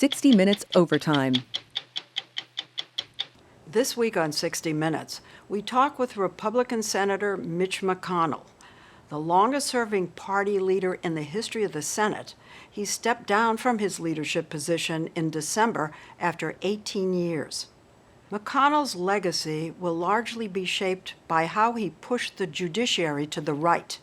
60 Minutes Overtime. This week on 60 Minutes, we talk with Republican Senator Mitch McConnell. The longest-serving party leader in the history of the Senate, he stepped down from his leadership position in December after 18 years. McConnell's legacy will largely be shaped by how he pushed the judiciary to the right.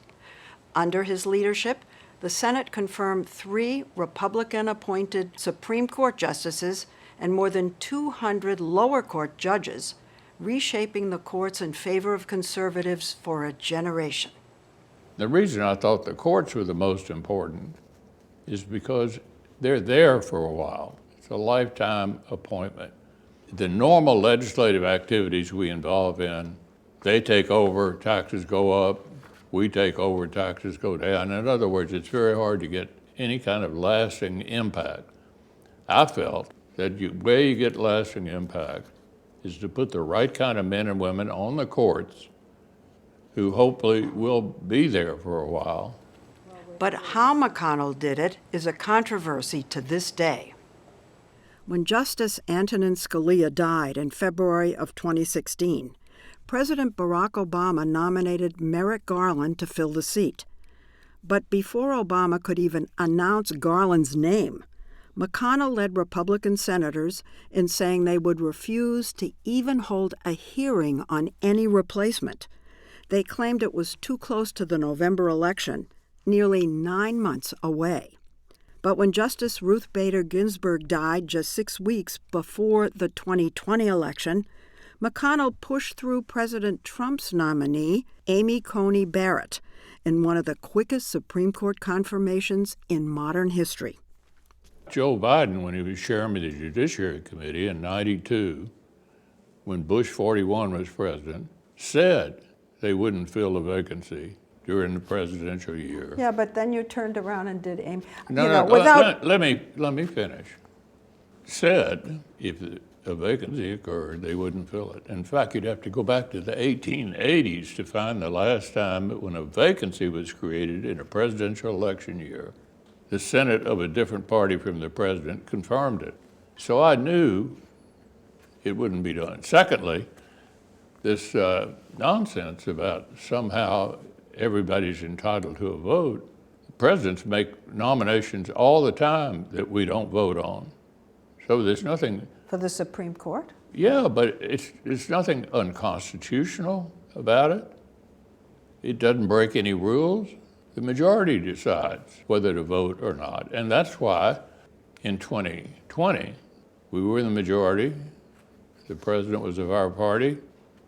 Under his leadership, the Senate confirmed 3 Republican-appointed Supreme Court justices and more than 200 lower court judges, reshaping the courts in favor of conservatives for a generation. The reason I thought the courts were the most important is because they're there for a while. It's a lifetime appointment. The normal legislative activities we involve in, they take over, taxes go up, we take over, taxes go down. In other words, it's very hard to get any kind of lasting impact. I felt that the way you get lasting impact is to put the right kind of men and women on the courts who hopefully will be there for a while. But how McConnell did it is a controversy to this day. When Justice Antonin Scalia died in February of 2016, President Barack Obama nominated Merrick Garland to fill the seat. But before Obama could even announce Garland's name, McConnell led Republican senators in saying they would refuse to even hold a hearing on any replacement. They claimed it was too close to the November election, nearly 9 months away. But when Justice Ruth Bader Ginsburg died just 6 weeks before the 2020 election, McConnell pushed through President Trump's nominee, Amy Coney Barrett, in one of the quickest Supreme Court confirmations in modern history. Joe Biden, when he was chairman of the Judiciary Committee in '92, when Bush 41 was president, said they wouldn't fill the vacancy during the presidential year. Yeah, but then you turned around and did Amy. Let me finish. Said if a vacancy occurred, they wouldn't fill it. In fact, you'd have to go back to the 1880s to find the last time when a vacancy was created in a presidential election year. The Senate of a different party from the president confirmed it. So I knew it wouldn't be done. Secondly, this nonsense about somehow everybody's entitled to a vote. Presidents make nominations all the time that we don't vote on. So there's nothing... For the Supreme Court? Yeah, but it's nothing unconstitutional about it. It doesn't break any rules. The majority decides whether to vote or not. And that's why in 2020, we were in the majority. The president was of our party.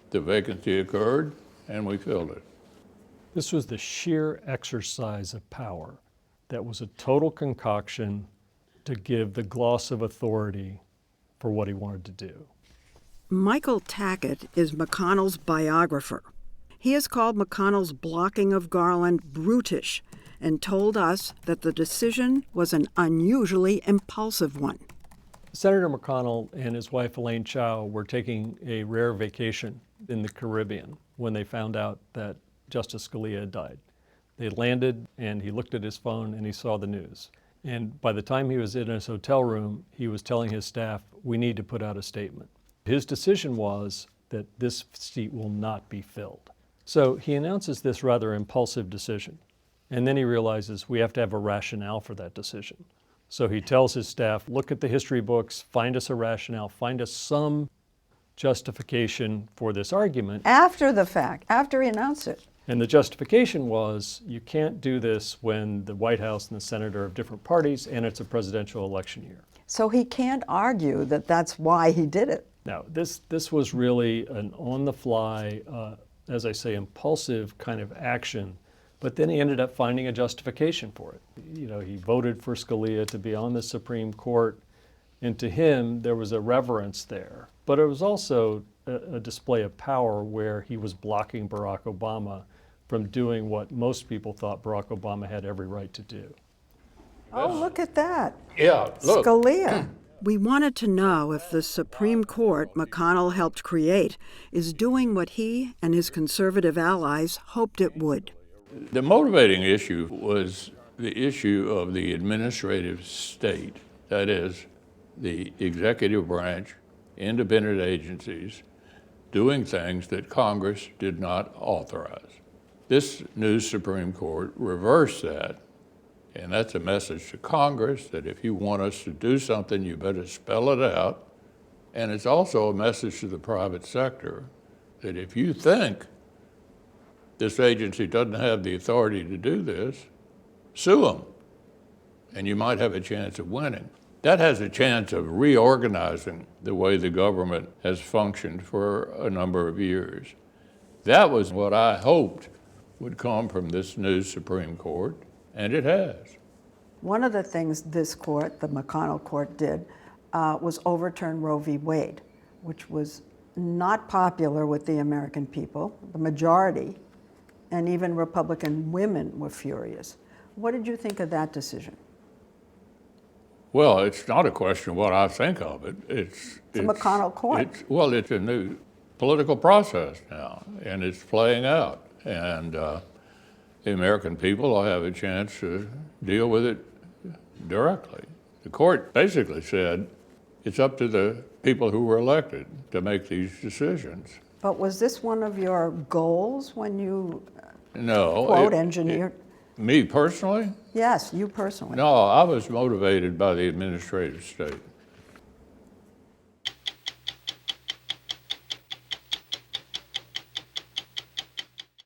The vacancy occurred, and we filled it. This was the sheer exercise of power that was a total concoction to give the gloss of authority for what he wanted to do. Michael Tackett is McConnell's biographer. He has called McConnell's blocking of Garland brutish and told us that the decision was an unusually impulsive one. Senator McConnell and his wife Elaine Chao were taking a rare vacation in the Caribbean when they found out that Justice Scalia had died. They landed and he looked at his phone and he saw the news. And by the time he was in his hotel room, he was telling his staff, we need to put out a statement. His decision was that this seat will not be filled. So he announces this rather impulsive decision. And then he realizes we have to have a rationale for that decision. So he tells his staff, look at the history books, find us a rationale, find us some justification for this argument. After the fact, after he announced it. And the justification was you can't do this when the White House and the Senate are of different parties and it's a presidential election year. So he can't argue that that's why he did it. No, this was really an on-the-fly, as I say, impulsive kind of action. But then he ended up finding a justification for it. You know, he voted for Scalia to be on the Supreme Court, and to him there was a reverence there. But it was also a display of power where he was blocking Barack Obama from doing what most people thought Barack Obama had every right to do. Oh, look at that. Yeah, look. Scalia. We wanted to know if the Supreme Court McConnell helped create is doing what he and his conservative allies hoped it would. The motivating issue was the issue of the administrative state. That is, the executive branch, independent agencies, doing things that Congress did not authorize. This new Supreme Court reversed that, and that's a message to Congress that if you want us to do something, you better spell it out. And it's also a message to the private sector that if you think this agency doesn't have the authority to do this, sue them, and you might have a chance of winning. That has a chance of reorganizing the way the government has functioned for a number of years. That was what I hoped would come from this new Supreme Court, and it has. One of the things this court, the McConnell court, did was overturn Roe v. Wade, which was not popular with the American people, the majority, and even Republican women were furious. What did you think of that decision? Well, it's not a question of what I think of it. It's a McConnell court. It's a new political process now, and it's playing out. And the American people will have a chance to deal with it directly. The court basically said it's up to the people who were elected to make these decisions. But was this one of your goals when you, No. quote, engineered? Me personally? Yes, you personally. No, I was motivated by the administrative state.